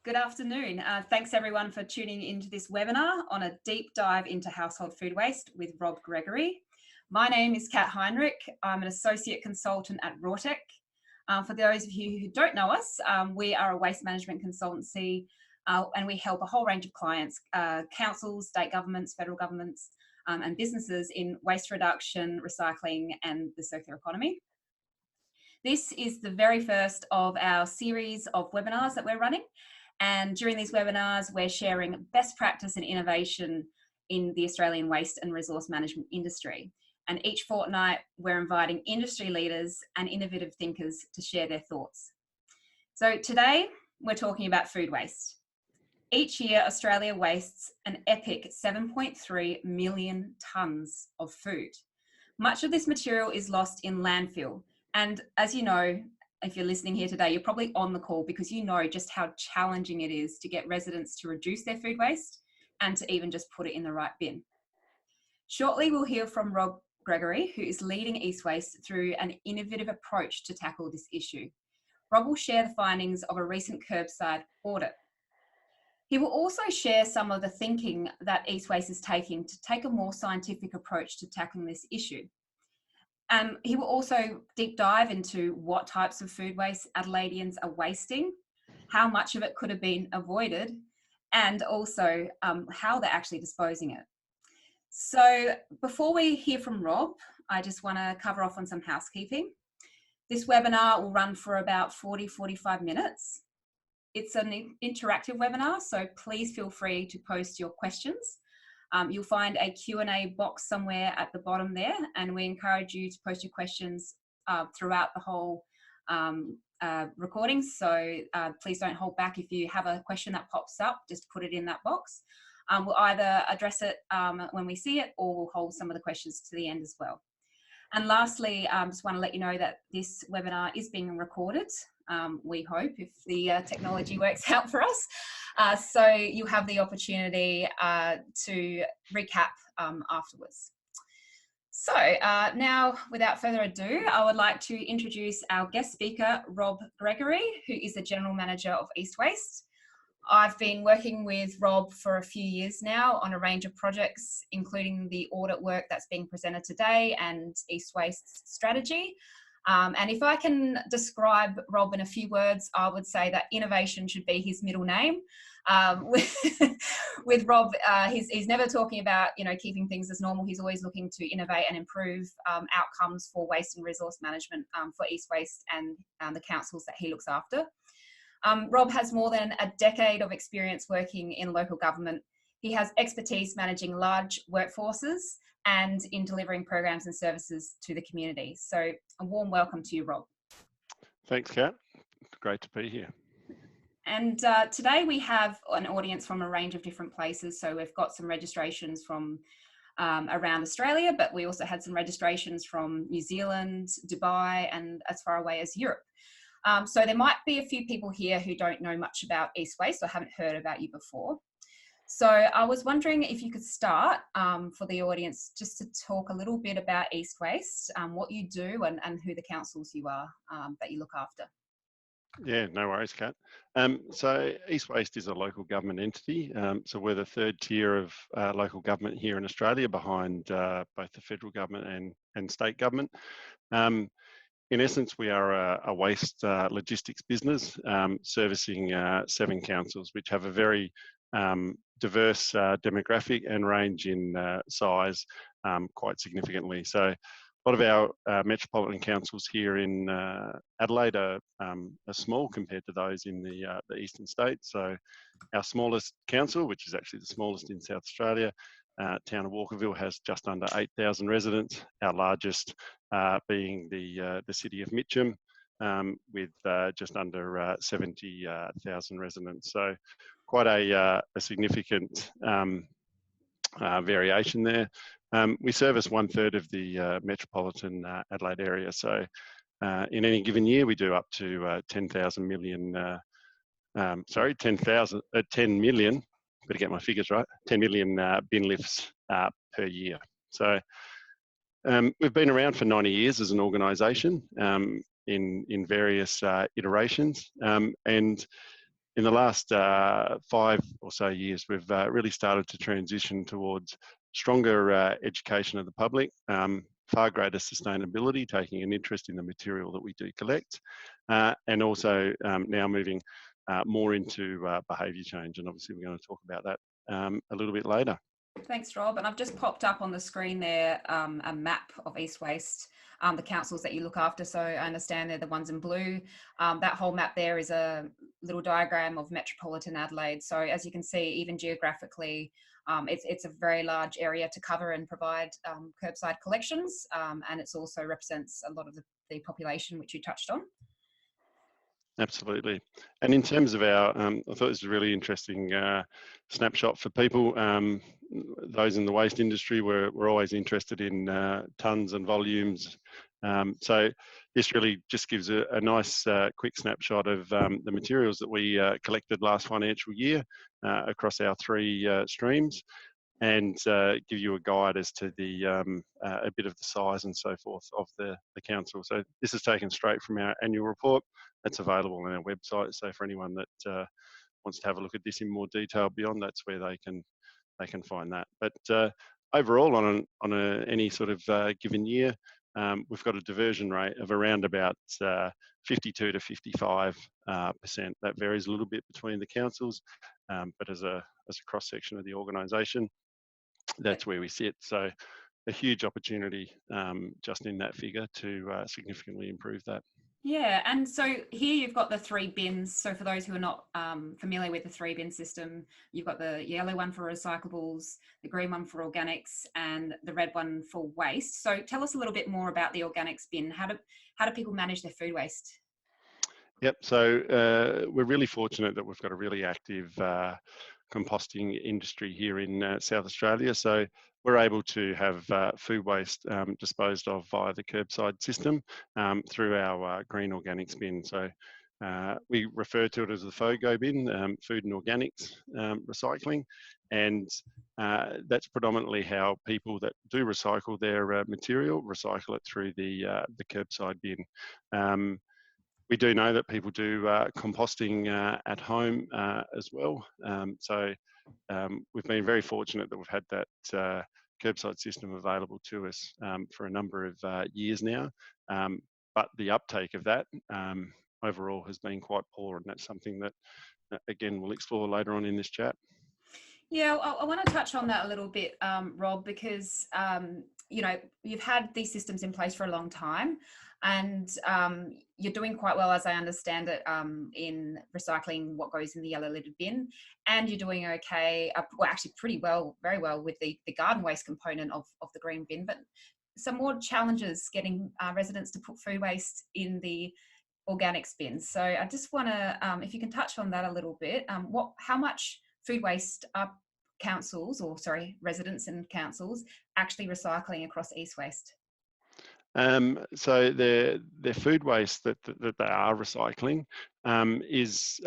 Good afternoon. Thanks everyone for tuning into this webinar on a deep dive into household food waste with Rob Gregory. My name is Kat Heinrich. I'm an associate consultant at Rawtec. For those of you who don't know us, we are a waste management consultancy and we help a whole range of clients, councils, state governments, federal governments, and businesses in waste reduction, recycling, and the circular economy. This is the very first of our series of webinars that we're running. And during these webinars, we're sharing best practice and innovation in the Australian waste and resource management industry. And each fortnight, we're inviting industry leaders and innovative thinkers to share their thoughts. So today, we're talking about food waste. Each year, Australia wastes an epic 7.3 million tonnes of food. Much of this material is lost in landfill. And as you know, if you're listening here today, you're probably on the call because you know just how challenging it is to get residents to reduce their food waste and to even just put it in the right bin. Shortly, we'll hear from Rob Gregory, who is leading East Waste through an innovative approach to tackle this issue. Rob will share the findings of a recent kerbside audit. He will also share some of the thinking that East Waste is taking to take a more scientific approach to tackling this issue. He will also deep dive into what types of food waste Adelaideans are wasting, how much of it could have been avoided, and also how they're actually disposing it. So before we hear from Rob, I just want to cover off on some housekeeping. This webinar will run for about 40-45 minutes. It's an interactive webinar, so please feel free to post your questions. You'll find a Q&A box somewhere at the bottom there, and we encourage you to post your questions throughout the whole recording. So please don't hold back. If you have a question that pops up, just put it in that box. We'll either address it when we see it, or we'll hold some of the questions to the end as well. And lastly, just want to let you know that this webinar is being recorded. We hope, if the technology works out for us. So you have the opportunity to recap afterwards. So now, without further ado, I would like to introduce our guest speaker, Rob Gregory, who is the General Manager of East Waste. I've been working with Rob for a few years now on a range of projects, including the audit work that's being presented today and East Waste's strategy. And if I can describe Rob in a few words, I would say that innovation should be his middle name. With Rob, he's never talking about, keeping things as normal. He's always looking to innovate and improve outcomes for waste and resource management for East Waste and the councils that he looks after. Rob has more than a decade of experience working in local government. He has expertise managing large workforces and in delivering programs and services to the community. So a warm welcome to you, Rob. Thanks, Kat. Great to be here. And today we have an audience from a range of different places. So we've got some registrations from around Australia, but we also had some registrations from New Zealand, Dubai, and as far away as Europe. So there might be a few people here who don't know much about East Waste or haven't heard about you before. So I was wondering if you could start for the audience just to talk a little bit about East Waste, what you do and who the councils you are that you look after. Yeah, no worries, Kat. So East Waste is a local government entity. So we're the third tier of local government here in Australia, behind both the federal government and state government. In essence, we are a waste logistics business servicing 7 councils, which have a very diverse demographic and range in size quite significantly. So a lot of our metropolitan councils here in Adelaide are small compared to those in the eastern states. So our smallest council, which is actually the smallest in South Australia, town of Walkerville, has just under 8,000 residents. Our largest being the city of Mitcham, with just under 70,000 residents. So quite a significant variation there. We service 1/3 of the metropolitan Adelaide area. So in any given year, we do up to 10 million, better get my figures right, 10 million bin lifts per year. So we've been around for 90 years as an organisation in various iterations. And in the last 5 or so years, we've really started to transition towards stronger education of the public, far greater sustainability, taking an interest in the material that we do collect, and also now moving more into behaviour change. And obviously we're going to talk about that a little bit later. Thanks, Rob. And I've just popped up on the screen there a map of East Waste, the councils that you look after. So I understand they're the ones in blue. That whole map there is a little diagram of metropolitan Adelaide. So as you can see, even geographically, it's a very large area to cover and provide curbside collections. And it also represents a lot of the population, which you touched on. Absolutely. And in terms of our, I thought this was a really interesting snapshot for people. Those in the waste industry were always interested in tonnes and volumes. So this really just gives a nice quick snapshot of the materials that we collected last financial year across our 3 streams, and give you a guide as to the a bit of the size and so forth of the council. So this is taken straight from our annual report. That's available on our website. So for anyone that wants to have a look at this in more detail beyond, that's where they can find that. But overall, on any sort of given year, we've got a diversion rate of around about 52 to 55%. That varies a little bit between the councils, but as a cross section of the organisation, that's where we sit. So a huge opportunity just in that figure to significantly improve that. Yeah, and so here you've got the 3 bins. So for those who are not familiar with the 3 bin system, you've got the yellow one for recyclables, the green one for organics, and the red one for waste. So tell us a little bit more about the organics bin. How do people manage their food waste? Yep, so we're really fortunate that we've got a really active composting industry here in South Australia. So we're able to have food waste disposed of via the kerbside system through our green organics bin. So we refer to it as the FOGO bin, food and organics recycling, and that's predominantly how people that do recycle their material recycle it through the kerbside bin. We do know that people do composting at home as well. So we've been very fortunate that we've had that kerbside system available to us for a number of years now. But the uptake of that overall has been quite poor, and that's something that, again, we'll explore later on in this chat. Yeah, I want to touch on that a little bit, Rob, because you know, you've had these systems in place for a long time, and you're doing quite well, as I understand it, in recycling what goes in the yellow lidded bin, and you're doing okay, well, actually pretty well, very well with the garden waste component of the green bin, but some more challenges getting residents to put food waste in the organics bin. So I just want to, if you can touch on that a little bit, how much food waste are residents and councils actually recycling across East Waste? So their food waste that they are recycling is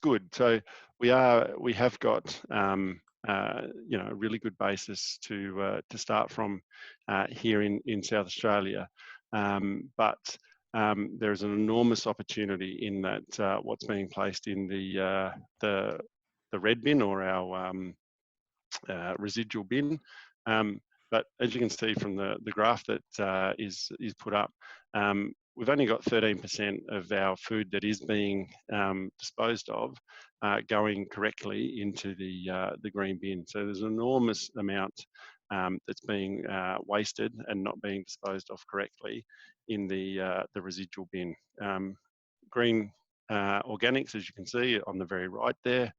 good. So we have got you know, a really good basis to start from here in South Australia, but there's an enormous opportunity in that what's being placed in the red bin, or our residual bin. But as you can see from the graph that is put up, we've only got 13% of our food that is being disposed of going correctly into the green bin. So there's an enormous amount that's being wasted and not being disposed of correctly in the residual bin. Green organics, as you can see on the very right there,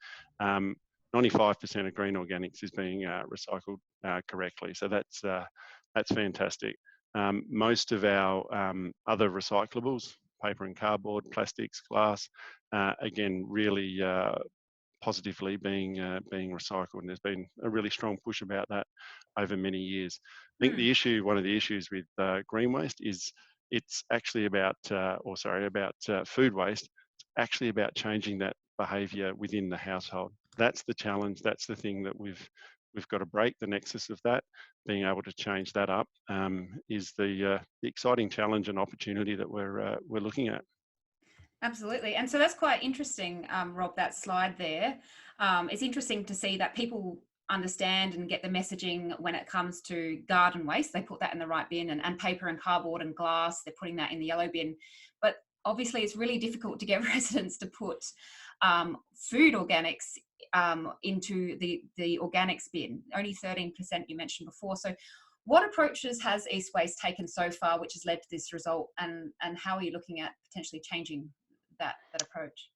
95% of green organics is being recycled correctly. So that's fantastic. Most of our other recyclables, paper and cardboard, plastics, glass, again, really positively being recycled, and there's been a really strong push about that over many years. I think one of the issues with green waste is it's actually about food waste. It's actually about changing that behaviour within the household. That's the challenge. That's the thing that we've got to break the nexus of that. Being able to change that up is the exciting challenge and opportunity that we're looking at. Absolutely. And so that's quite interesting, Rob, that slide there. It's interesting to see that people understand and get the messaging when it comes to garden waste. They put that in the right bin, and paper and cardboard and glass, they're putting that in the yellow bin. But obviously it's really difficult to get residents to put food organics into the organics bin. Only 13% you mentioned before. So what approaches has East Waste taken so far, which has led to this result, and how are you looking at potentially changing that approach?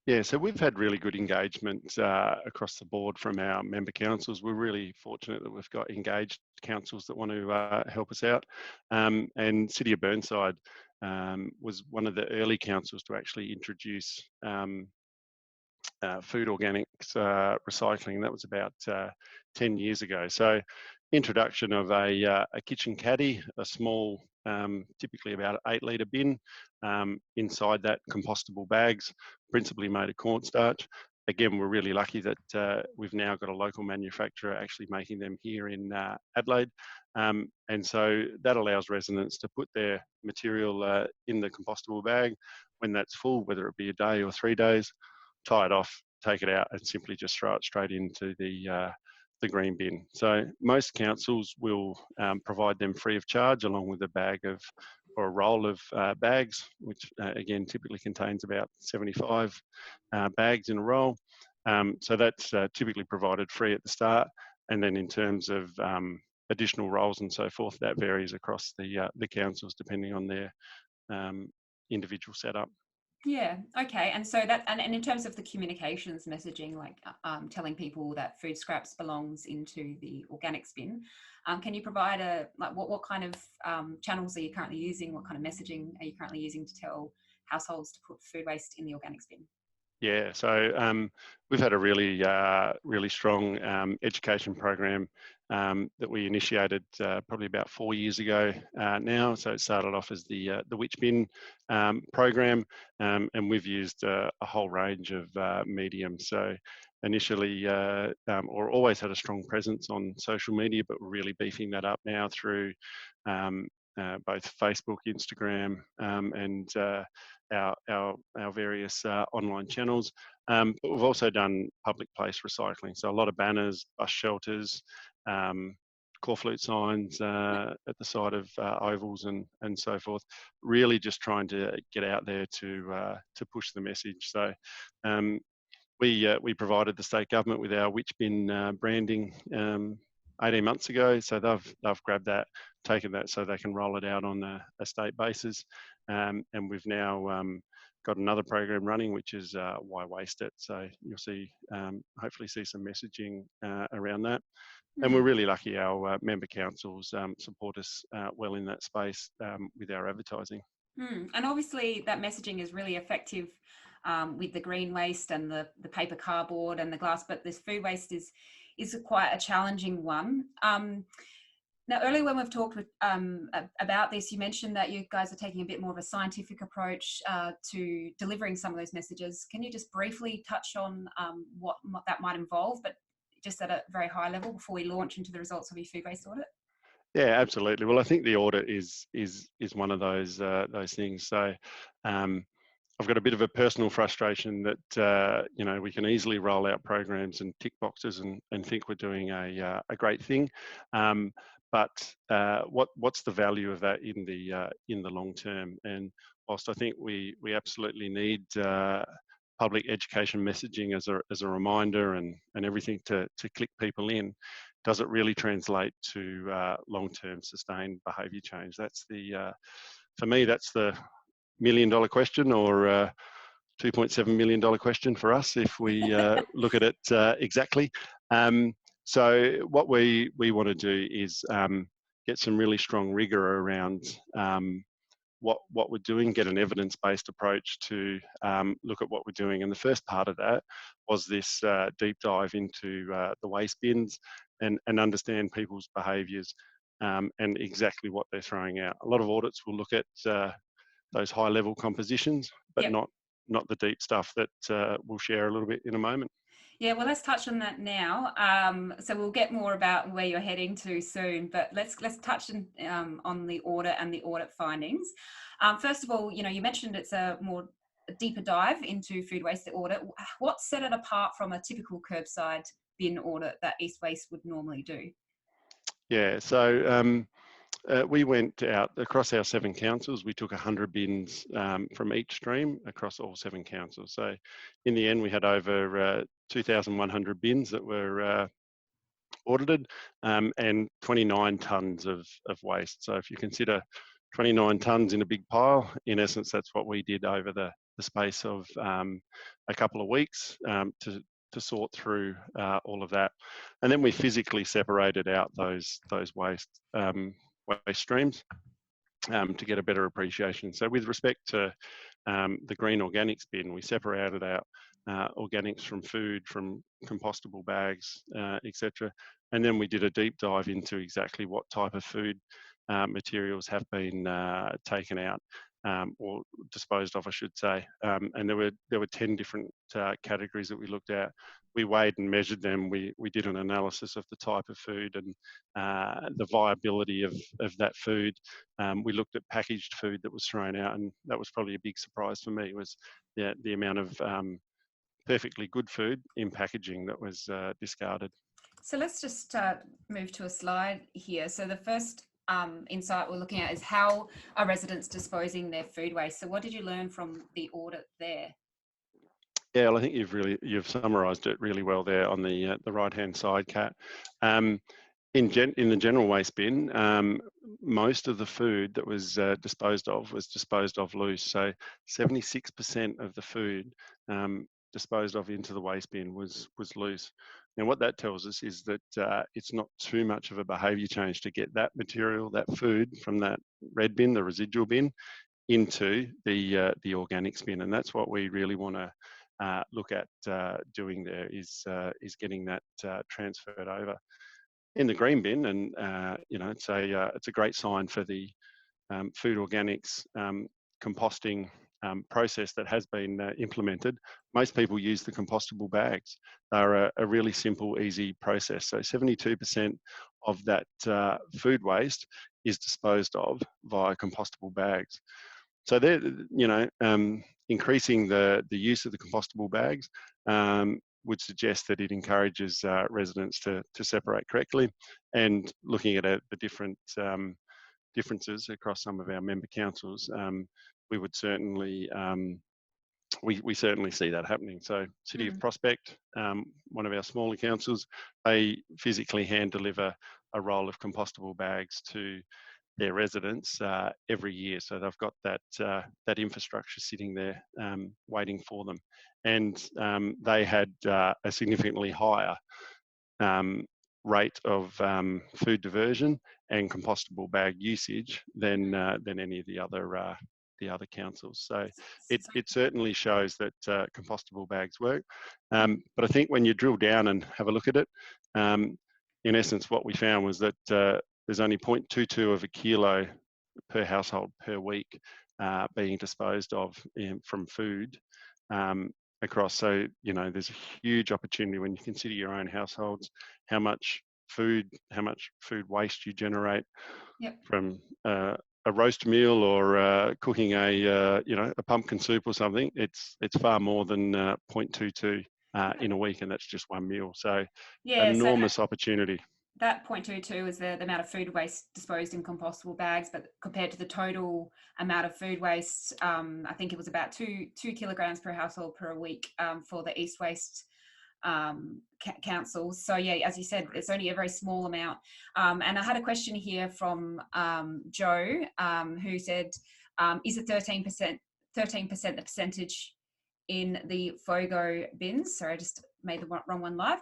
Yeah, so we've had really good engagement across the board from our member councils. We're really fortunate that we've got engaged councils that want to help us out. And City of Burnside was one of the early councils to actually introduce food organics recycling. That was about 10 years ago. So introduction of a kitchen caddy, a small, typically about an 8-litre bin, inside that compostable bags, principally made of cornstarch. Again, we're really lucky that we've now got a local manufacturer actually making them here in Adelaide. And so that allows residents to put their material in the compostable bag. When that's full, whether it be a day or 3 days, tie it off, take it out, and simply just throw it straight into the green bin. So most councils will provide them free of charge, along with a bag of, or a roll of bags, which again typically contains about 75 bags in a roll. So that's typically provided free at the start, and then in terms of additional rolls and so forth, that varies across the councils depending on their individual setup. Yeah, okay. And so that, and in terms of the communications messaging, like telling people that food scraps belongs into the organics bin, can you provide what kind of channels are you currently using? What kind of messaging are you currently using to tell households to put food waste in the organics bin? Yeah, so we've had a really strong education program that we initiated probably about 4 years ago now. So it started off as the Which Bin program, and we've used a whole range of mediums. So initially, or always had a strong presence on social media, but we're really beefing that up now through both Facebook, Instagram, and our various online channels. But we've also done public place recycling. So a lot of banners, bus shelters, corflute signs at the side of ovals and so forth. Really just trying to get out there to push the message. So we provided the state government with our Which Bin branding 18 months ago. So they've grabbed that, taken that so they can roll it out on a state basis. And we've now got another program running, which is Why Waste It? So you'll hopefully see some messaging around that. And we're really lucky our member councils support us well in that space with our advertising. And obviously that messaging is really effective with the green waste and the paper cardboard and the glass, but this food waste is quite a challenging one. Now, earlier when we've talked about this, you mentioned that you guys are taking a bit more of a scientific approach to delivering some of those messages. Can you just briefly touch on what that might involve, but just at a very high level before we launch into the results of your food waste audit? Yeah, absolutely. Well, I think the audit is one of those things. So I've got a bit of a personal frustration that we can easily roll out programs and tick boxes and think we're doing a great thing, but what's the value of that in the long term? And whilst I think we absolutely need public education messaging as a reminder and everything to click people in, does it really translate to long-term sustained behaviour change? That's for me, that's the $1 million question, or $2.7 million question for us if we look at it exactly. So what we want to do is get some really strong rigour around what we're doing, get an evidence-based approach to look at what we're doing. And the first part of that was this deep dive into the waste bins and understand people's behaviours and exactly what they're throwing out. A lot of audits will look at those high-level compositions, but not the deep stuff that we'll share a little bit in a moment. Yeah, well, let's touch on that now. So we'll get more about where you're heading to soon, but let's touch on the audit and the audit findings. First of all, you mentioned it's a more a deeper dive into food waste audit. What set it apart from a typical curbside bin audit that East Waste would normally do? Yeah, so we went out across our 7 councils. We took 100 bins from each stream across all 7 councils. So in the end, we had over 2,100 bins that were audited and 29 tonnes of waste. So if you consider 29 tonnes in a big pile, in essence, that's what we did over the space of a couple of weeks to sort through all of that. And then we physically separated out those waste streams to get a better appreciation. So with respect to the green organics bin, we separated out organics from food, from compostable bags, etc. And then we did a deep dive into exactly what type of food materials have been taken out or disposed of, I should say. And there were 10 different categories that we looked at. We weighed and measured them. We did an analysis of the type of food and the viability of that food. We looked at packaged food that was thrown out, and that was probably a big surprise for me, was the amount of perfectly good food in packaging that was discarded. So let's just move to a slide here. So the first insight we're looking at is how are residents disposing their food waste? So what did you learn from the audit there? Yeah, well, I think you've summarised it really well there on the right-hand side, Kat. In the general waste bin, most of the food that was disposed of loose. So 76% of the food disposed of into the waste bin was loose. And what that tells us is that it's not too much of a behaviour change to get that material, that food, from that red bin, the residual bin, into the organics bin. And that's what we really want to look at doing there, is getting that transferred over in the green bin. And it's a great sign for the food organics composting process that has been implemented. Most people use the compostable bags. They're a really simple, easy process. So 72% of that food waste is disposed of via compostable bags. So they're, increasing the use of the compostable bags would suggest that it encourages residents to separate correctly. And looking at the different differences across some of our member councils, we would certainly we certainly see that happening. So City of Prospect, one of our smaller councils, they physically hand deliver a roll of compostable bags to their residents every year. So they've got that infrastructure sitting there waiting for them. And they had a significantly higher rate of food diversion and compostable bag usage than any of the other councils. So it certainly shows that compostable bags work. But I think when you drill down and have a look at it, in essence, what we found was that there's only 0.22 of a kilo per household per week being disposed of from food across. So, there's a huge opportunity when you consider your own households, how much food waste you generate from a roast meal or cooking a pumpkin soup or something. It's far more than 0.22 in a week, and that's just one meal. So enormous opportunity. That 0.22 is the amount of food waste disposed in compostable bags, but compared to the total amount of food waste, I think it was about 2 kilograms per household per week for the East Waste councils. So yeah, as you said, it's only a very small amount. And I had a question here from Joe, who said, is it 13% the percentage in the FOGO bins? Sorry, I just made the wrong one live.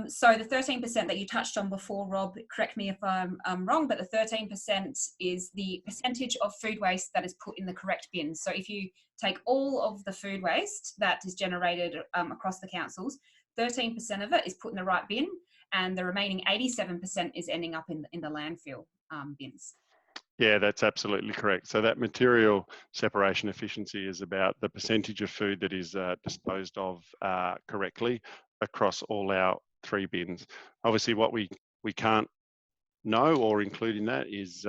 So the 13% that you touched on before, Rob, correct me if I'm wrong, but the 13% is the percentage of food waste that is put in the correct bin. So if you take all of the food waste that is generated across the councils, 13% of it is put in the right bin, and the remaining 87% is ending up in the landfill bins. Yeah, that's absolutely correct. So that material separation efficiency is about the percentage of food that is disposed of correctly across all our 3 bins. Obviously, what we can't know or include in that is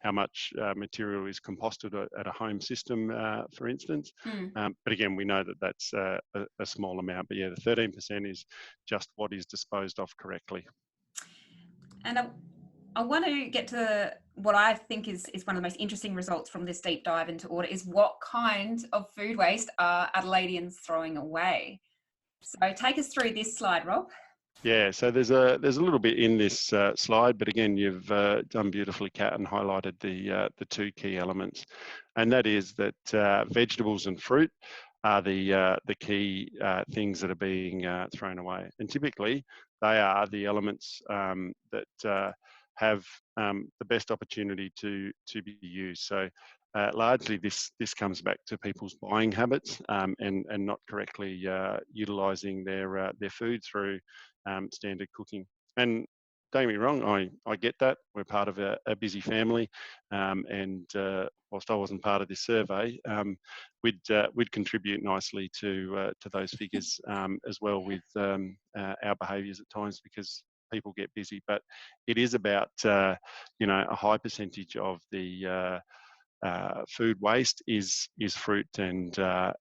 how much material is composted at a home system, for instance. But again, we know that that's a small amount. But yeah, the 13% is just what is disposed of correctly. And I want to get to what I think is one of the most interesting results from this deep dive into audit is what kind of food waste are Adelaideans throwing away? So take us through this slide, Rob. Yeah, so there's a little bit in this slide, but again, you've done beautifully, Kat, and highlighted the two key elements, and that is that vegetables and fruit are the key things that are being thrown away, and typically they are the elements that have the best opportunity to be used. So largely this comes back to people's buying habits and not correctly utilising their food through standard cooking. And don't get me wrong, I get that. We're part of a busy family, and whilst I wasn't part of this survey, we'd contribute nicely to those figures as well with our behaviours at times, because people get busy. But it is about a high percentage of the food waste is fruit and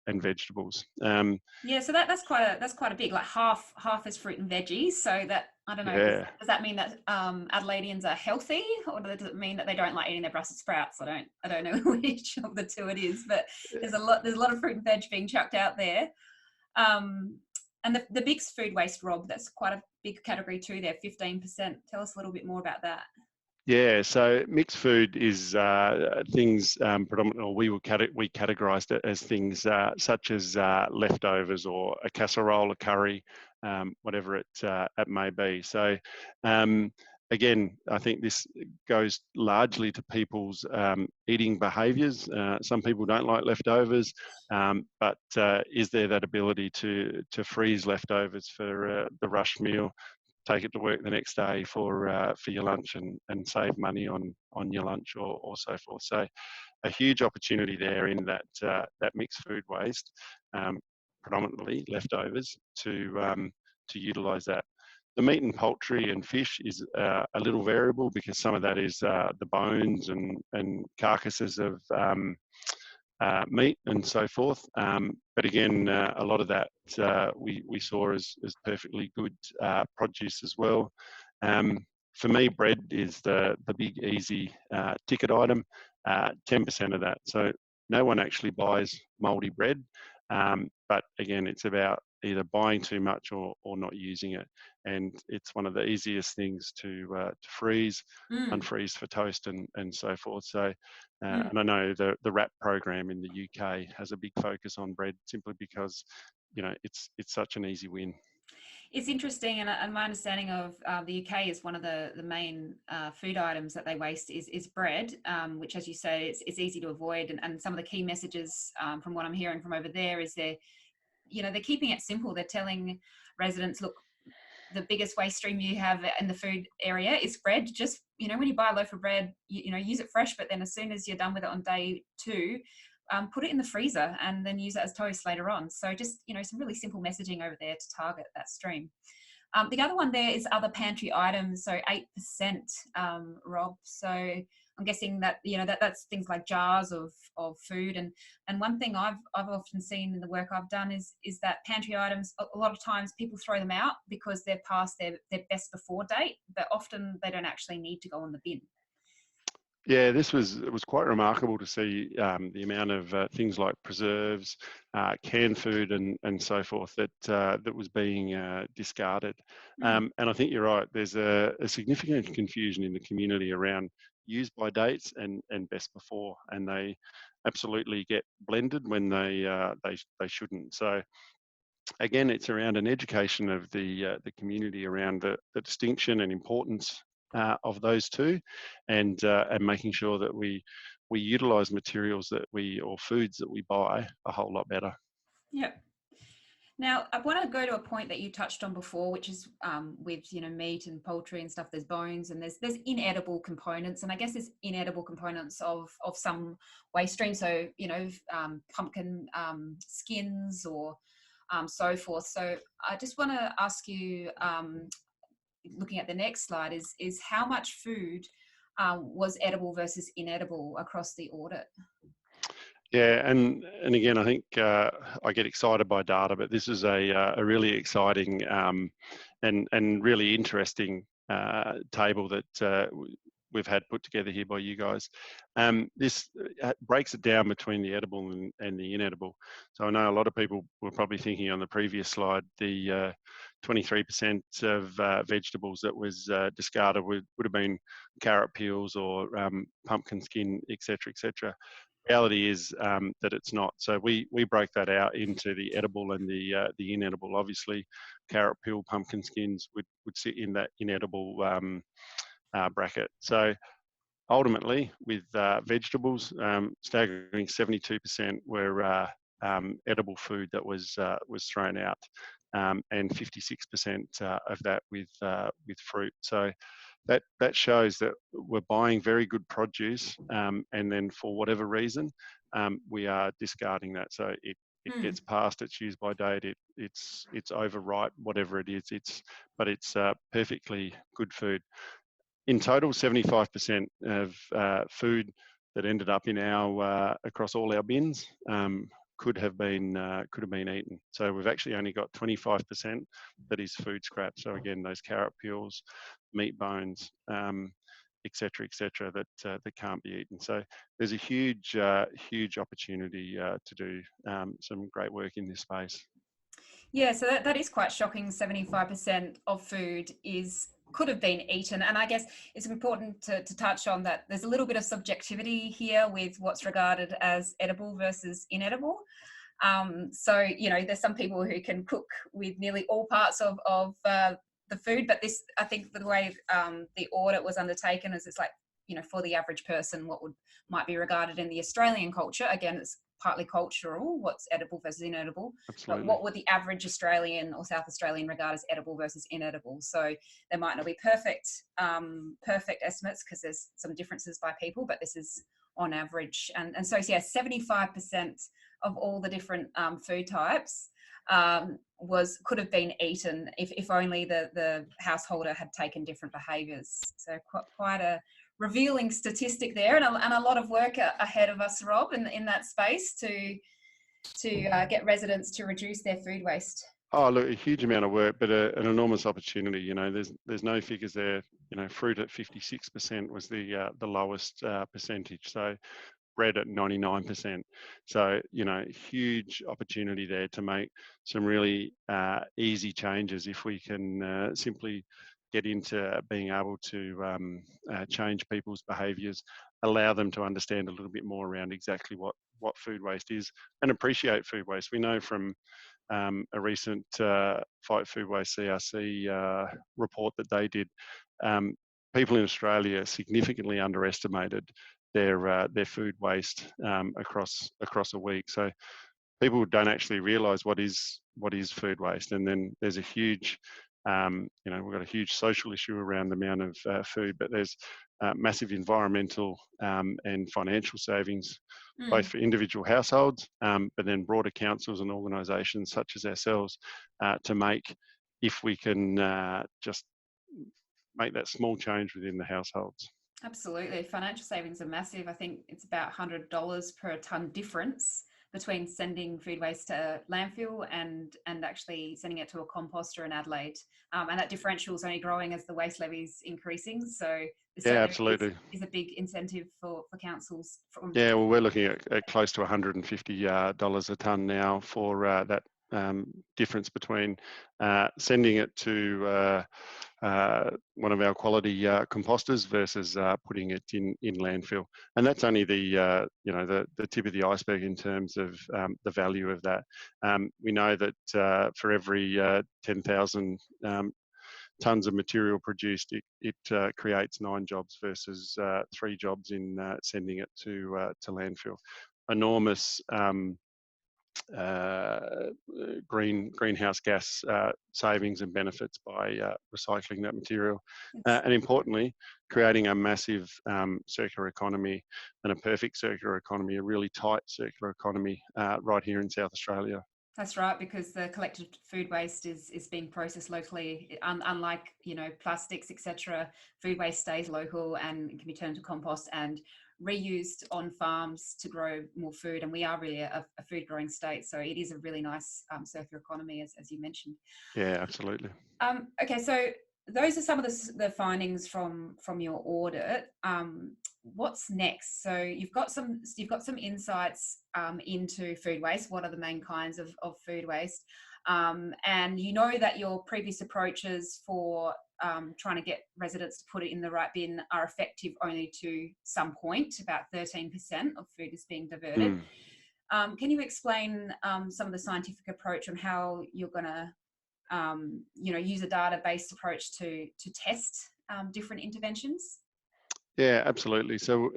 vegetables. Yeah, so that's quite a big, like half is fruit and veggies. So that, I don't know, Yeah. does that mean that Adelaideans are healthy, or does it mean that they don't like eating their Brussels sprouts? I don't know which of the two it is, but there's a lot of fruit and veg being chucked out there. And the big food waste, Rob, that's quite a big category too there, 15%. Tell us a little bit more about that. Yeah, so mixed food is things predominantly, we categorised it as things such as leftovers or a casserole, a curry, whatever it may be. So again, I think this goes largely to people's eating behaviours. Some people don't like leftovers, but is there that ability to freeze leftovers for the rush meal, take it to work the next day for your lunch and save money on your lunch or so forth. So a huge opportunity there in that mixed food waste, predominantly leftovers, to utilise that. The meat and poultry and fish is a little variable, because some of that is the bones and carcasses of meat and so forth. But again, a lot of that we saw as perfectly good produce as well. For me, bread is the big easy ticket item, 10% of that. So no one actually buys mouldy bread, but again, it's about either buying too much or not using it. And it's one of the easiest things to freeze, unfreeze for toast and so forth. So, and I know the WRAP program in the UK has a big focus on bread, simply because it's such an easy win. It's interesting, and my understanding of the UK is one of the main food items that they waste is bread, which, as you say, it's easy to avoid. And some of the key messages from what I'm hearing from over there is they're keeping it simple. They're telling residents, look, the biggest waste stream you have in the food area is bread. Just, when you buy a loaf of bread, use it fresh, but then as soon as you're done with it on day 2, put it in the freezer and then use it as toast later on. So just, some really simple messaging over there to target that stream. The other one there is other pantry items, so 8%, Rob. So I'm guessing that that's things like jars of food, and one thing I've often seen in the work I've done is that pantry items, a lot of times people throw them out because they're past their best before date, but often they don't actually need to go on the bin. Yeah, it was quite remarkable to see the amount of things like preserves, canned food, and so forth that was being discarded. And I think you're right. There's a significant confusion in the community around use by dates and best before, and they absolutely get blended when they shouldn't. So again, it's around an education of the community around the distinction and importance of those two, and making sure that we utilise materials or foods that we buy a whole lot better. Yeah. Now, I want to go to a point that you touched on before, which is with meat and poultry and stuff. There's bones and there's inedible components, and I guess there's inedible components of some waste stream. So pumpkin skins or so forth. So I just want to ask you, looking at the next slide, is how much food was edible versus inedible across the audit. Yeah, and again, I think I get excited by data, but this is a really exciting and really interesting table that we've had put together here by you guys. This breaks it down between the edible and the inedible. So I know a lot of people were probably thinking on the previous slide, the 23% of vegetables that was discarded would have been carrot peels or pumpkin skin, etc., etc. Reality is that it's not. So we break that out into the edible and the inedible. Obviously, carrot peel, pumpkin skins would sit in that inedible bracket. So ultimately, with vegetables, staggering 72% were edible food that was thrown out, and 56% of that with fruit. So that shows that we're buying very good produce, and then for whatever reason, we are discarding that. So it gets past its use by date. It's overripe, whatever it is. But it's perfectly good food. In total, 75% of food that ended up in our across all our bins could have been eaten. So we've actually only got 25% that is food scrap. So again, those carrot peels, meat bones, etc., etc., that can't be eaten. So there's a huge opportunity to do some great work in this space. Yeah, so that is quite shocking. 75% of food could have been eaten. And I guess it's important to touch on that there's a little bit of subjectivity here with what's regarded as edible versus inedible. So, there's some people who can cook with nearly all parts of the food, but this, I think the way the audit was undertaken is it's like, for the average person, what might be regarded in the Australian culture. Again, it's partly cultural, what's edible versus inedible. Absolutely. But what would the average Australian or South Australian regard as edible versus inedible? So there might not be perfect estimates because there's some differences by people, but this is on average. And so, yeah, 75% of all the different food types could have been eaten if only the householder had taken different behaviours. So quite a revealing statistic there, and a lot of work ahead of us, Rob, in that space to get residents to reduce their food waste. Oh, look, a huge amount of work, but an enormous opportunity. There's no figures there. Fruit at 56% was the lowest percentage. So bread at 99%. So, huge opportunity there to make some really easy changes if we can simply get into being able to change people's behaviours, allow them to understand a little bit more around exactly what food waste is and appreciate food waste. We know from a recent Fight Food Waste CRC report that they did, people in Australia significantly underestimated their food waste across a week. So people don't actually realise what is food waste, and then there's a huge we've got a huge social issue around the amount of food, but there's massive environmental and financial savings, both for individual households, but then broader councils and organisations such as ourselves to make, if we can just make that small change within the households. Absolutely. Financial savings are massive. I think it's about $100 per tonne difference between sending food waste to landfill and actually sending it to a composter in Adelaide. And that differential is only growing as the waste levy is increasing. So this absolutely is a big incentive for councils. Yeah, well, we're looking at close to $150 a tonne now for that difference between sending it to one of our quality composters versus putting it in landfill, and that's only the tip of the iceberg in terms of the value of that. We know that for every 10,000 tonnes of material produced, it creates 9 jobs versus 3 jobs in sending it to landfill. Enormous greenhouse gas savings and benefits by recycling that material, and importantly, creating a massive circular economy and a perfect circular economy, a really tight circular economy right here in South Australia. That's right, because the collected food waste is being processed locally. Unlike, you know, plastics, etc., food waste stays local and can be turned to compost and reused on farms to grow more food. And we are really a food growing state, so it is a really nice circular economy, as you mentioned. Yeah, absolutely. Okay, so those are some of the findings from your audit. What's next? So you've got some insights into food waste. What are the main kinds of food waste? And you know that your previous approaches for trying to get residents to put it in the right bin are effective only to some point. About 13% of food is being diverted. Can you explain some of the scientific approach on how you're going to you know, use a data-based approach to test different interventions? Yeah, absolutely. So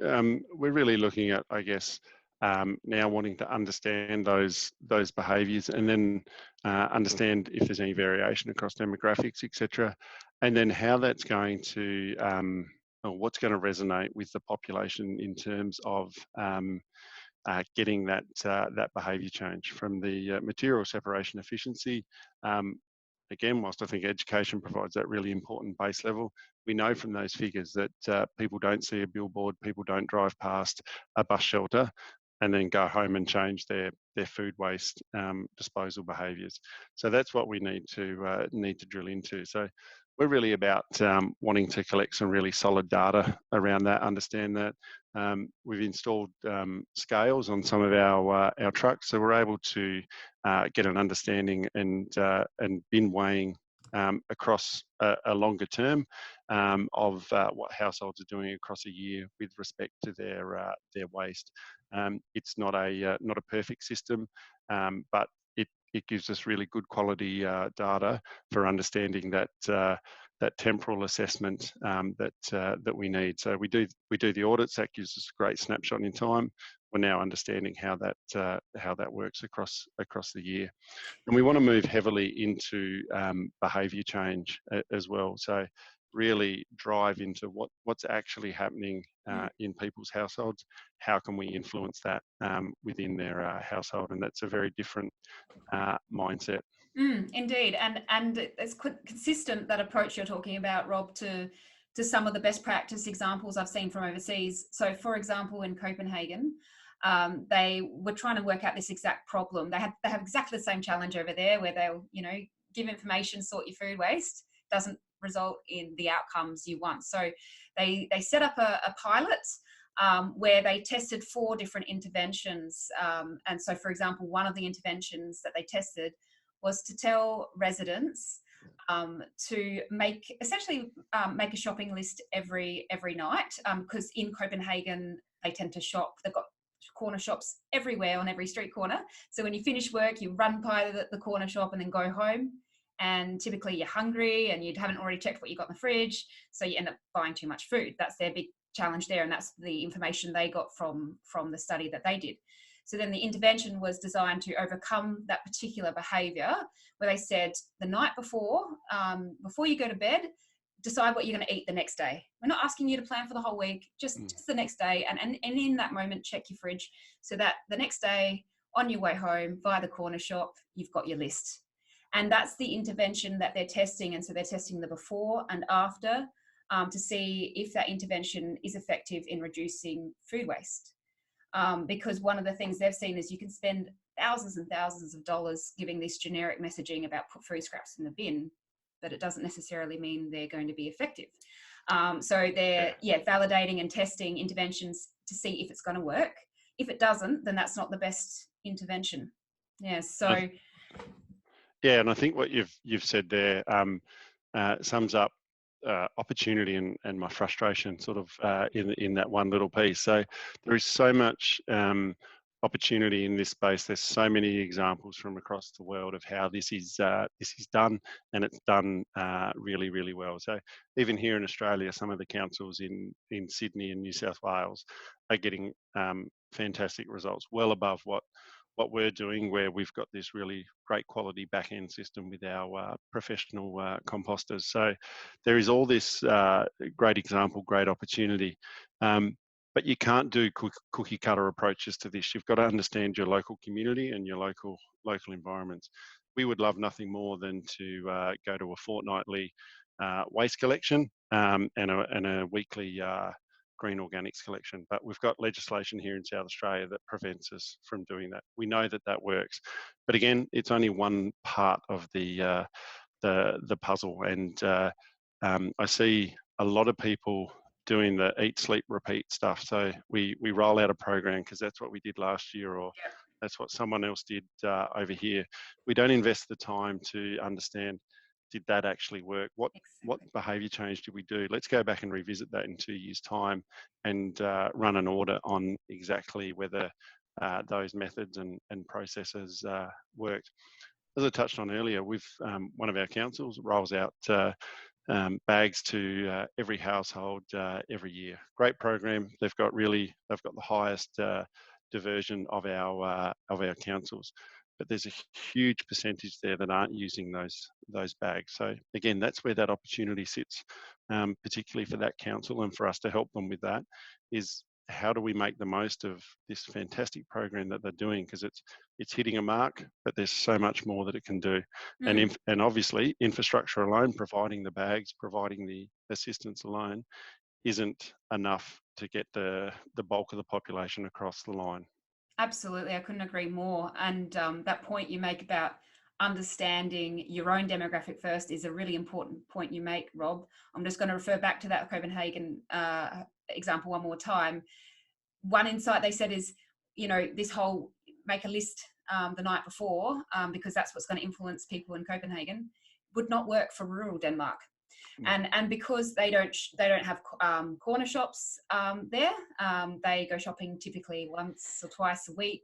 we're really looking at, I guess, now wanting to understand those behaviours, and then understand if there's any variation across demographics, etc., and then how that's going to, or what's going to resonate with the population in terms of getting that behaviour change from the material separation efficiency. Again, whilst I think education provides that really important base level, we know from those figures that people don't see a billboard, people don't drive past a bus shelter and then go home and change their food waste disposal behaviours. So that's what we need to drill into. So we're really about wanting to collect some really solid data around that, understand that. We've installed scales on some of our trucks, so we're able to get an understanding and bin weighing across a longer term of what households are doing across a year with respect to their waste. It's not a perfect system, but it gives us really good quality data for understanding that temporal assessment that we need. So we do the audits. That gives us a great snapshot in time. We're now understanding how that works across the year, and we want to move heavily into behaviour change as well. So really drive into what's actually happening in people's households. How can we influence that within their household? And that's a very different mindset. Indeed, and it's consistent, that approach you're talking about, Rob, to some of the best practice examples I've seen from overseas. So, for example, in Copenhagen, they were trying to work out this exact problem. They have exactly the same challenge over there, where they'll, you know, give information, sort your food waste, doesn't result in the outcomes you want. So they set up a pilot where they tested 4 different interventions. And so, for example, one of the interventions that they tested was to tell residents to essentially make a shopping list every night, because in Copenhagen they tend to shop. They've got corner shops everywhere on every street corner. So when you finish work, you run by the corner shop and then go home. And typically you're hungry and you haven't already checked what you got in the fridge, so you end up buying too much food. That's their big challenge there, and that's the information they got from the study that they did. So then the intervention was designed to overcome that particular behaviour, where they said the night before you go to bed, decide what you're going to eat the next day. We're not asking you to plan for the whole week, just the next day. And in that moment, check your fridge, so that the next day, on your way home, via the corner shop, you've got your list. And that's the intervention that they're testing. And so they're testing the before and after to see if that intervention is effective in reducing food waste. Because one of the things they've seen is you can spend thousands and thousands of dollars giving this generic messaging about put food scraps in the bin, but it doesn't necessarily mean they're going to be effective. So they're validating and testing interventions to see if it's going to work. If it doesn't, then that's not the best intervention. Yeah. So. Yeah, and I think what you've said there sums up opportunity and my frustration sort of in that one little piece. So there is so much opportunity in this space. There's so many examples from across the world of how this is done, and it's done really, really well. So even here in Australia, some of the councils in Sydney and New South Wales are getting fantastic results, well above what we're doing, where we've got this really great quality back-end system with our professional composters. So there is all this great example, great opportunity. But you can't do cookie cutter approaches to this. You've got to understand your local community and your local environments. We would love nothing more than to go to a fortnightly waste collection and a weekly green organics collection. But we've got legislation here in South Australia that prevents us from doing that. We know that that works, but again, it's only one part of the puzzle. And I see a lot of people doing the eat, sleep, repeat stuff. So we roll out a program because that's what we did last year, or Yep. that's what someone else did over here. We don't invest the time to understand, did that actually work? What Exactly. behaviour change did we do? Let's go back and revisit that in 2 years' time and run an audit on exactly whether those methods and processes worked. As I touched on earlier, with one of our councils rolls out bags to every household every year. Great program. They've got the highest diversion of our councils, but there's a huge percentage there that aren't using those bags. So again, that's where that opportunity sits, particularly for that council, and for us to help them with that is, how do we make the most of this fantastic program that they're doing? Because it's hitting a mark, but there's so much more that it can do. And obviously, infrastructure alone, providing the bags, providing the assistance alone, isn't enough to get the bulk of the population across the line. Absolutely, I couldn't agree more. And that point you make about understanding your own demographic first is a really important point you make, Rob. I'm just going to refer back to that Copenhagen example one more time. One insight they said is, this whole make a list the night before, because that's what's going to influence people in Copenhagen, would not work for rural Denmark. And because they don't have corner shops there, they go shopping typically once or twice a week.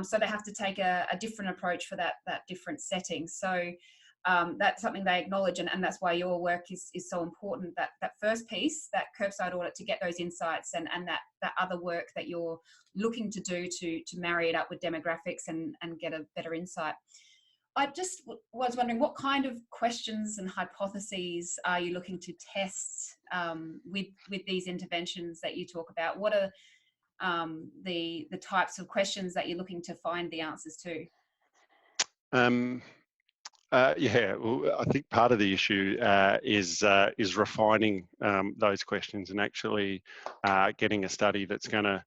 So they have to take a different approach for that different setting. So that's something they acknowledge, and that's why your work is so important. That first piece, that curbside audit, to get those insights, and that other work that you're looking to do to marry it up with demographics and get a better insight. I just was wondering, what kind of questions and hypotheses are you looking to test with these interventions that you talk about? What are the types of questions that you're looking to find the answers to? Yeah, well, I think part of the issue is refining those questions and actually getting a study that's going to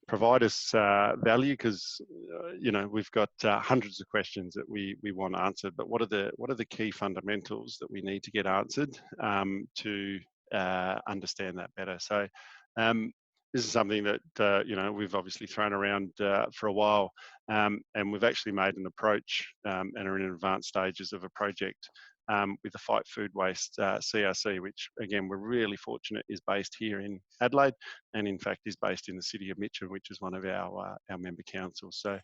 provide us value, because we've got hundreds of questions that we want answered, but what are the key fundamentals that we need to get answered to understand that better? So this is something that we've obviously thrown around for a while, and we've actually made an approach and are in advanced stages of a project with the Fight Food Waste CRC, which again we're really fortunate is based here in Adelaide, and in fact is based in the city of Mitcham, which is one of our member councils. So,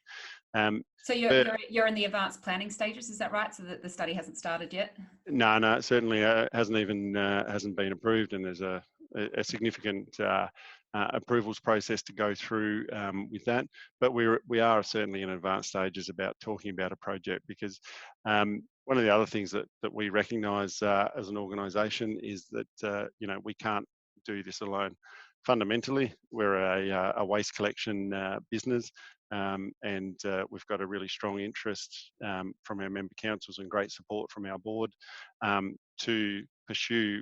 so you're in the advanced planning stages, is that right? So that the study hasn't started yet? No, it certainly hasn't been approved, and there's a significant approvals process to go through with that. But we are certainly in advanced stages about talking about a project, because one of the other things that we recognise as an organisation is that we can't do this alone. Fundamentally, we're a waste collection business, and we've got a really strong interest from our member councils and great support from our board to pursue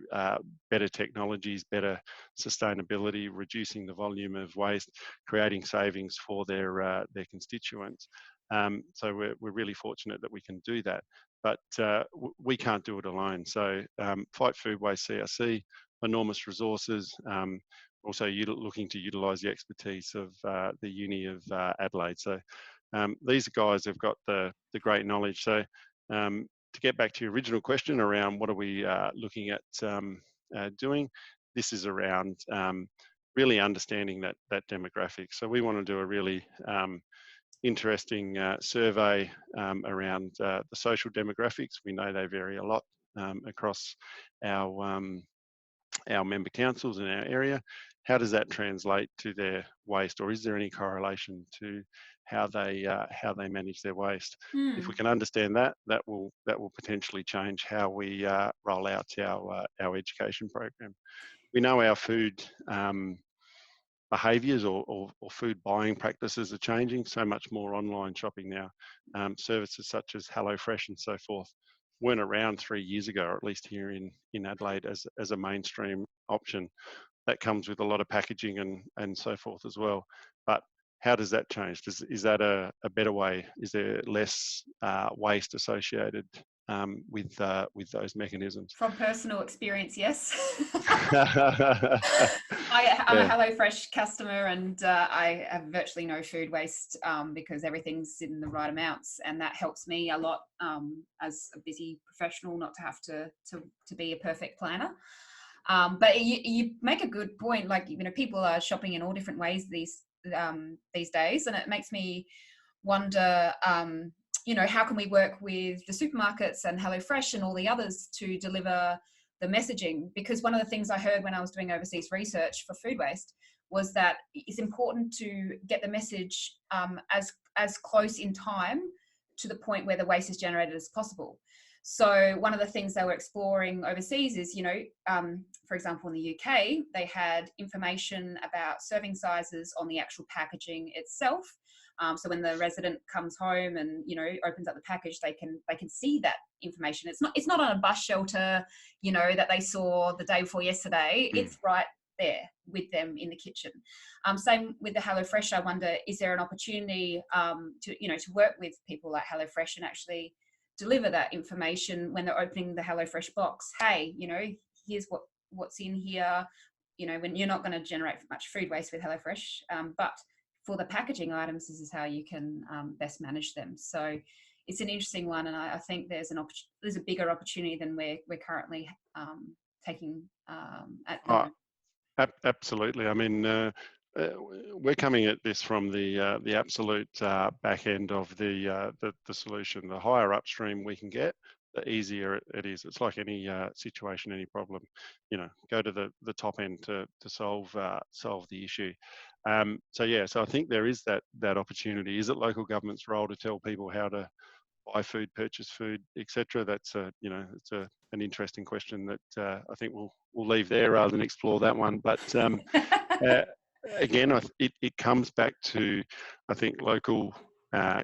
better technologies, better sustainability, reducing the volume of waste, creating savings for their constituents. So we're really fortunate that we can do that, but we can't do it alone. So Fight Food Waste CRC, enormous resources. Also looking to utilise the expertise of the Uni of Adelaide. So these guys have got the great knowledge. So to get back to your original question around what are we looking at doing, this is around really understanding that demographic. So we want to do a really interesting survey around the social demographics. We know they vary a lot across our member councils in our area. How does that translate to their waste, or is there any correlation to how they manage their waste? If we can understand that, that will potentially change how we roll out our education program. We know our food behaviours or food buying practices are changing. So much more online shopping now. Services such as HelloFresh and so forth weren't around 3 years ago, or at least here in Adelaide as a mainstream option. That comes with a lot of packaging and so forth as well. But how does that change? Is that a better way? Is there less waste associated with those mechanisms? From personal experience, yes. Yeah. I'm a HelloFresh customer, and I have virtually no food waste because everything's in the right amounts, and that helps me a lot as a busy professional not to have to be a perfect planner. But you make a good point. Like, you know, people are shopping in all different ways these days, and it makes me wonder, you know, how can we work with the supermarkets and HelloFresh and all the others to deliver the messaging? Because one of the things I heard when I was doing overseas research for food waste was that it's important to get the message as close in time to the point where the waste is generated as possible. So one of the things they were exploring overseas is, you know, for example, in the UK, they had information about serving sizes on the actual packaging itself. So when the resident comes home and, you know, opens up the package, they can see that information. It's not on a bus shelter, you know, that they saw the day before yesterday. It's right there with them in the kitchen. Same with the HelloFresh. I wonder, is there an opportunity to work with people like HelloFresh and actually deliver that information when they're opening the HelloFresh box? Hey, you know, here's what's in here. You know, when you're not going to generate much food waste with HelloFresh, but for the packaging items, this is how you can best manage them. So it's an interesting one, and I think there's a bigger opportunity than we're currently taking at the moment. Absolutely. I mean, we're coming at this from the absolute back end of the solution. The higher upstream we can get, the easier it is. It's like any situation, any problem. You know, go to the top end to solve the issue. So I think there is that opportunity. Is it local government's role to tell people how to buy food, purchase food, etc.? That's it's an interesting question that I think we'll leave there rather than explore that one. But again, it comes back to, I think, local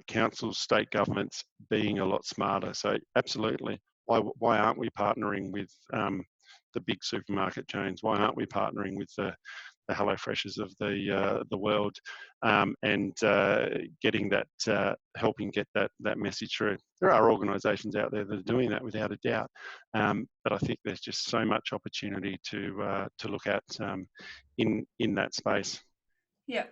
councils, state governments being a lot smarter. So absolutely, why aren't we partnering with the big supermarket chains? Why aren't we partnering with the HelloFreshes of the world and getting that, helping get that message through? There are organisations out there that are doing that without a doubt, but I think there's just so much opportunity to look at in that space. Yeah.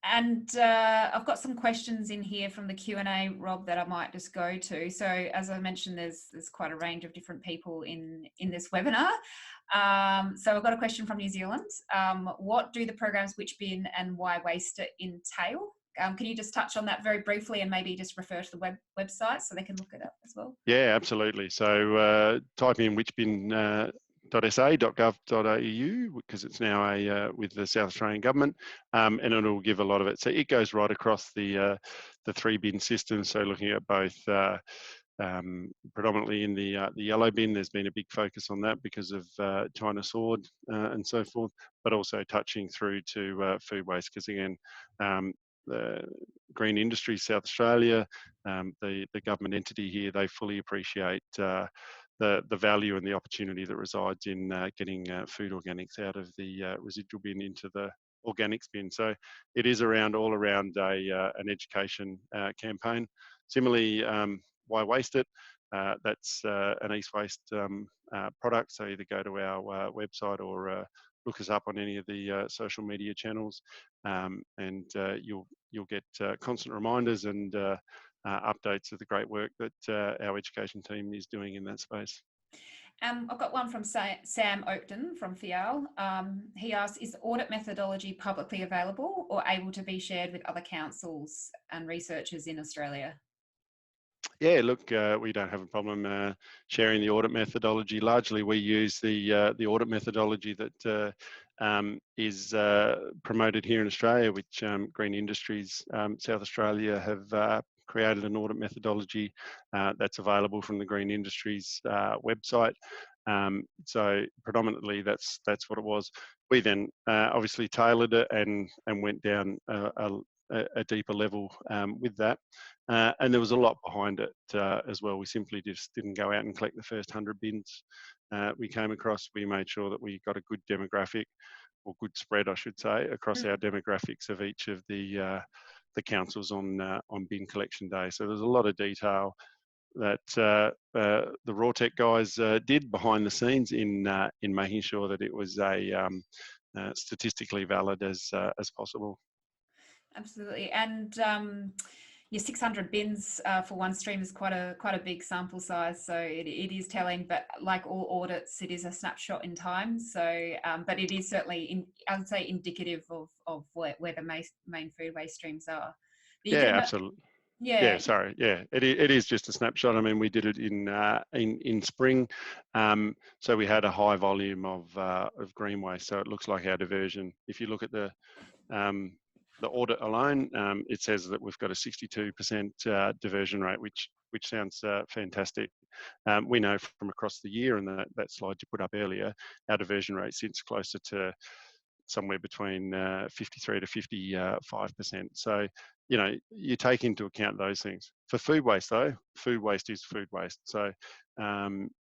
And I've got some questions in here from the Q&A, Rob, that I might just go to. So as I mentioned, there's quite a range of different people in this webinar. So I've got a question from New Zealand. What do the programs Which Bin and Why Waste It entail? Can you just touch on that very briefly and maybe just refer to the website so they can look it up as well? Yeah, absolutely. So type in whichbin.sa.gov.au because it's now with the South Australian government, and it'll give a lot of it. So it goes right across the 3-bin system. So looking at both predominantly in the yellow bin, there's been a big focus on that because of China sword and so forth, but also touching through to food waste because again, the Green Industries South Australia, the government entity here, they fully appreciate the value and the opportunity that resides in getting food organics out of the residual bin into the organics bin. So it is all around an education campaign. Similarly, why waste it? That's an East Waste product. So either go to our website or look us up on any of the social media channels, and you'll get constant reminders and updates of the great work that our education team is doing in that space. I've got one from Sam Oakton from Fial. He asks, is the audit methodology publicly available or able to be shared with other councils and researchers in Australia? Yeah, look, we don't have a problem sharing the audit methodology. Largely, we use the audit methodology that is promoted here in Australia, which Green Industries South Australia have created an audit methodology that's available from the Green Industries website. So predominantly that's what it was. We then obviously tailored it and went down a deeper level with that. And there was a lot behind it as well. We simply just didn't go out and collect the first 100 bins we came across. We made sure that we got a good demographic, or good spread, I should say, across our demographics of each of the councils on bin collection day. So there's a lot of detail that the Rawtec guys did behind the scenes in making sure that it was statistically valid as possible. Absolutely. And your 600 bins for one stream is quite a big sample size, so it is telling. But like all audits, it is a snapshot in time. So, but it is certainly, I would say, indicative of where the main food waste streams are. Yeah, absolutely. Yeah. Sorry. Yeah, it is just a snapshot. I mean, we did it in spring, so we had a high volume of green waste. So it looks like our diversion. If you look at the audit alone, it says that we've got a 62% diversion rate, which sounds fantastic. We know from across the year, and that slide you put up earlier, our diversion rate sits closer to somewhere between 53 to 55%. So, you take into account those things. For food waste, though, food waste is food waste. So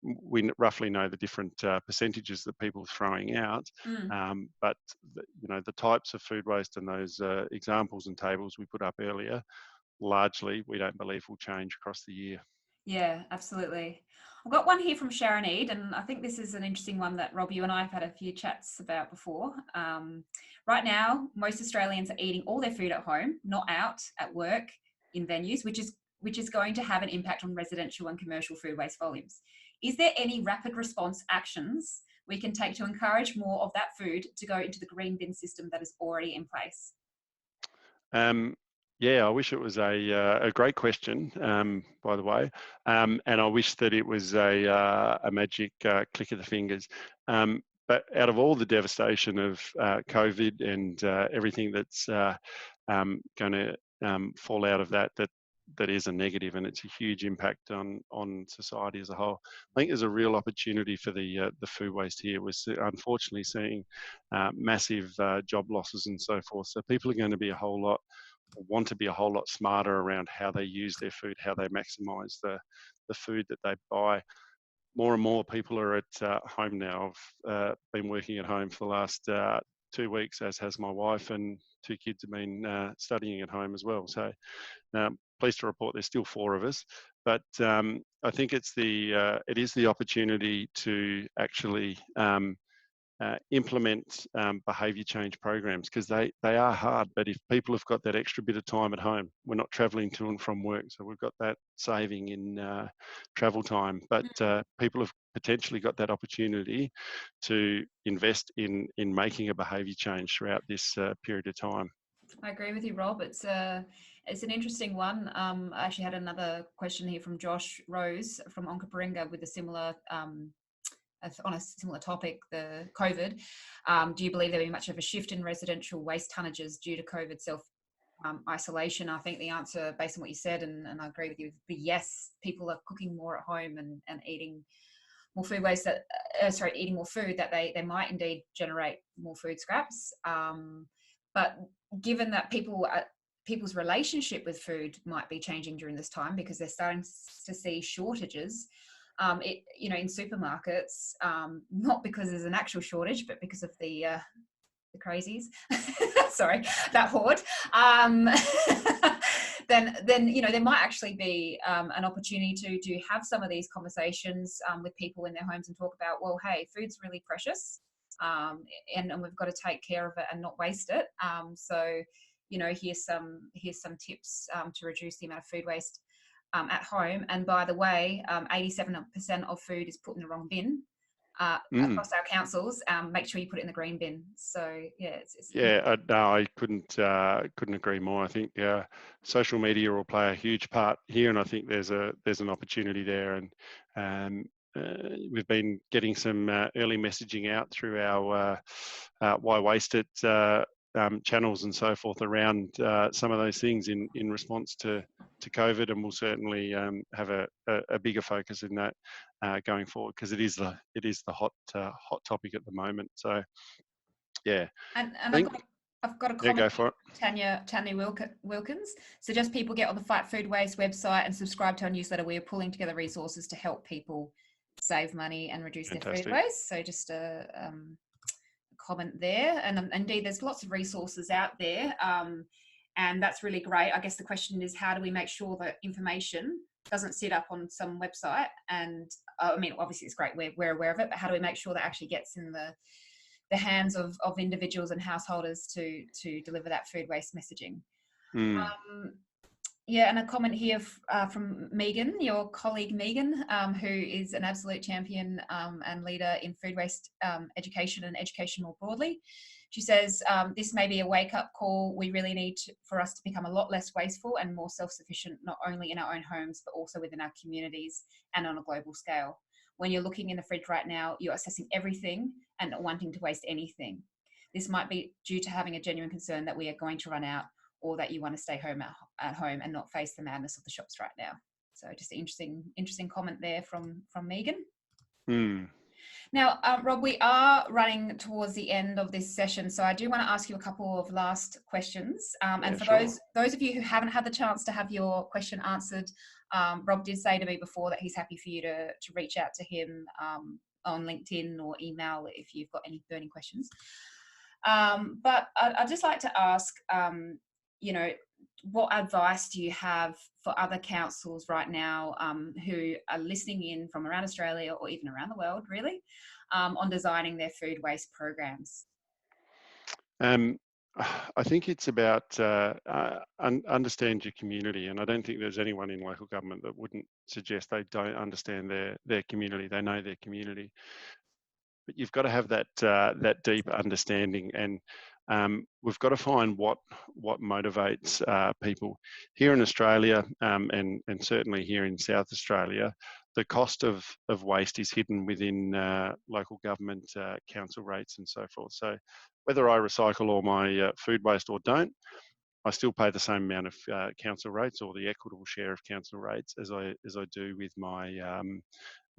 we roughly know the different percentages that people are throwing out, but the types of food waste and those examples and tables we put up earlier, largely we don't believe will change across the year. Yeah, absolutely. I've got one here from Sharon Eade, and I think this is an interesting one that Rob, you and I have had a few chats about before. Right now, most Australians are eating all their food at home, not out at work in venues, which is going to have an impact on residential and commercial food waste volumes. Is there any rapid response actions we can take to encourage more of that food to go into the green bin system that is already in place? Yeah, I wish it was a great question, by the way, and I wish that it was a magic click of the fingers. But out of all the devastation of COVID and everything that's going to fall out of that is a negative, and it's a huge impact on society as a whole. I think there's a real opportunity for the food waste here. We're unfortunately seeing massive job losses and so forth. So people are going to be want to be a whole lot smarter around how they use their food, how they maximise the food that they buy. More and more people are at home now. I've been working at home for the last 2 weeks, as has my wife, and 2 kids have been studying at home as well. So pleased to report there's still 4 of us, but I think it is the opportunity to actually implement behaviour change programs, because they are hard. But if people have got that extra bit of time at home, we're not travelling to and from work, so we've got that saving in travel time. But people have potentially got that opportunity to invest in making a behaviour change throughout this period of time. I agree with you, Rob. It's an interesting one. I actually had another question here from Josh Rose from Onkaparinga with a similar on a similar topic, the COVID. Do you believe there will be much of a shift in residential waste tonnages due to COVID self-isolation? I think the answer, based on what you said, and I agree with you, would be yes. People are cooking more at home and eating more food waste eating more food that they might indeed generate more food scraps. But given that people's relationship with food might be changing during this time, because they're starting to see shortages, in supermarkets, not because there's an actual shortage, but because of the crazies, sorry, that hoard, then there might actually be an opportunity to have some of these conversations with people in their homes and talk about, well, hey, food's really precious, and we've got to take care of it and not waste it. So here's some tips to reduce the amount of food waste at home. And by the way, 87% of food is put in the wrong bin across our councils. Make sure you put it in the green bin. So yeah, no, I couldn't agree more. I think social media will play a huge part here, and I think there's an opportunity there. And we've been getting some early messaging out through our Why Waste It channels and so forth around some of those things in response to COVID, and we'll certainly have a bigger focus in that going forward, because it is the hot topic at the moment. So yeah, and I think, I've got a yeah, comment. go for it. Tanya Wilkins suggests people get on the Fight Food Waste website and subscribe to our newsletter. We are pulling together resources to help people save money and reduce their food waste. So just a comment there. And indeed, there's lots of resources out there, and that's really great. I guess the question is, how do we make sure that information doesn't sit up on some website? And I mean, obviously it's great, we're aware of it, but how do we make sure that actually gets in the hands of individuals and householders to deliver that food waste messaging? Yeah, and a comment here from Megan, your colleague Megan, who is an absolute champion and leader in food waste education and education more broadly. She says, this may be a wake-up call. We really need for us to become a lot less wasteful and more self-sufficient, not only in our own homes, but also within our communities and on a global scale. When you're looking in the fridge right now, you're assessing everything and not wanting to waste anything. This might be due to having a genuine concern that we are going to run out, or that you want to stay home at home and not face the madness of the shops right now. So just an interesting comment there from Megan. Now, Rob, we are running towards the end of this session, so I do want to ask you a couple of last questions. And for those of you who haven't had the chance to have your question answered, Rob did say to me before that he's happy for you to reach out to him on LinkedIn or email if you've got any burning questions. But I'd just like to ask, what advice do you have for other councils right now who are listening in from around Australia or even around the world, really, on designing their food waste programs? I think it's about understand your community, and I don't think there's anyone in local government that wouldn't suggest they don't understand their community. They know their community, but you've got to have that deep understanding, and we've got to find what motivates people here in Australia, and certainly here in South Australia. The cost of waste is hidden within local government council rates and so forth. So whether I recycle all my food waste or don't, I still pay the same amount of council rates, or the equitable share of council rates, as I do with my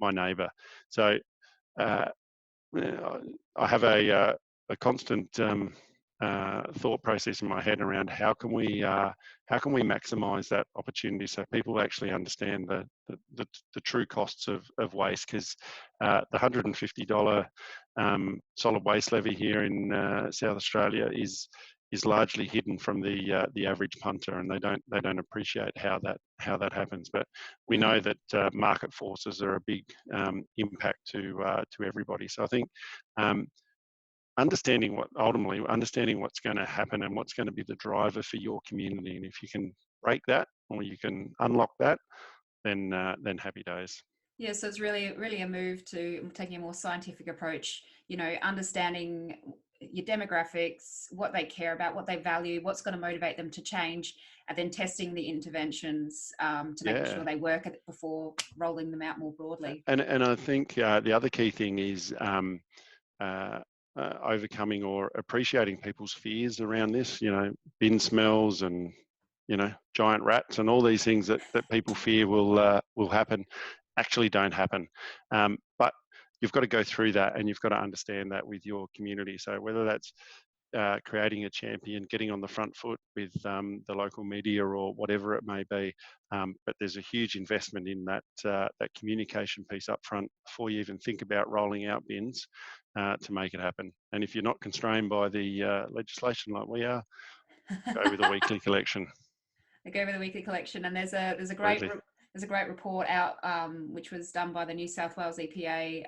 my neighbour. So I have a constant thought process in my head around how can we maximise that opportunity so people actually understand the true costs of waste, because the $150 solid waste levy here in South Australia is largely hidden from the average punter, and they don't appreciate how that happens. But we know that market forces are a big impact to everybody. So I think understanding what's going to happen and what's going to be the driver for your community, and if you can break that or you can unlock that, then happy days. Yeah, so it's really a move to taking a more scientific approach, understanding your demographics, what they care about, what they value, what's going to motivate them to change, and then testing the interventions to make sure they work before rolling them out more broadly. And I think the other key thing is overcoming or appreciating people's fears around this, bin smells and, giant rats and all these things that people fear will happen, actually don't happen. But you've got to go through that, and you've got to understand that with your community. So whether that's creating a champion, getting on the front foot with the local media or whatever it may be, but there's a huge investment in that communication piece up front before you even think about rolling out bins to make it happen. And if you're not constrained by the legislation like we are, go with a weekly collection. Go with a weekly collection, and there's a great report out which was done by the New South Wales EPA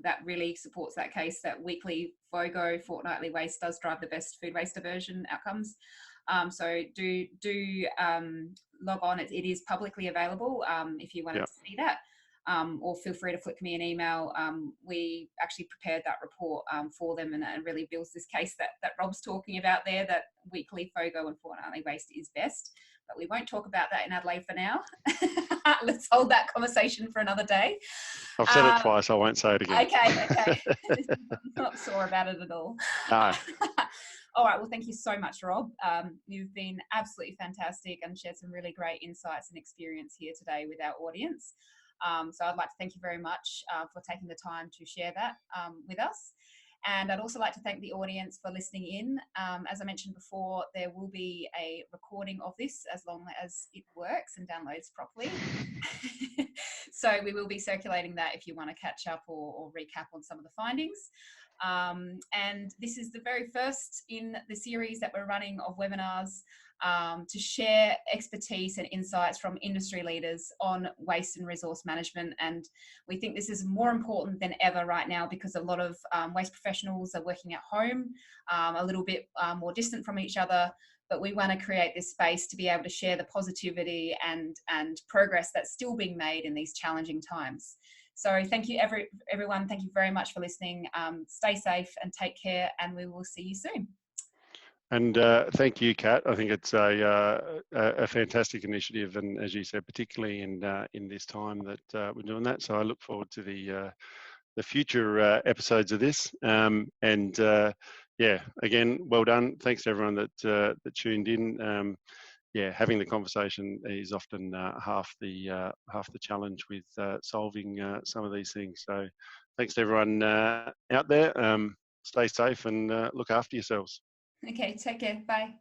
that really supports that case that weekly FOGO, fortnightly waste, does drive the best food waste diversion outcomes. So do log on. It is publicly available if you wanted to see that, or feel free to flick me an email. We actually prepared that report for them, and it really builds this case that Rob's talking about there, that weekly FOGO and fortnightly waste is best. But we won't talk about that in Adelaide for now. Let's hold that conversation for another day. I've said it twice, I won't say it again. Okay. I'm not sore about it at all. No. All right, well, thank you so much, Rob. You've been absolutely fantastic and shared some really great insights and experience here today with our audience. So I'd like to thank you very much for taking the time to share that with us. And I'd also like to thank the audience for listening in. As I mentioned before, there will be a recording of this as long as it works and downloads properly. So we will be circulating that if you want to catch up or recap on some of the findings. And this is the very first in the series that we're running of webinars to share expertise and insights from industry leaders on waste and resource management. And we think this is more important than ever right now because a lot of waste professionals are working at home, a little bit more distant from each other. But we want to create this space to be able to share the positivity and progress that's still being made in these challenging times. So thank you everyone. Thank you very much for listening. Stay safe and take care, and we will see you soon. And thank you, Kat. I think it's a fantastic initiative, and as you said, particularly in this time that we're doing that. So I look forward to the future episodes of this. Yeah, again, well done. Thanks to everyone that tuned in. Yeah, having the conversation is often half the challenge with solving some of these things. So thanks to everyone out there. Stay safe and look after yourselves. Okay, take care. Bye.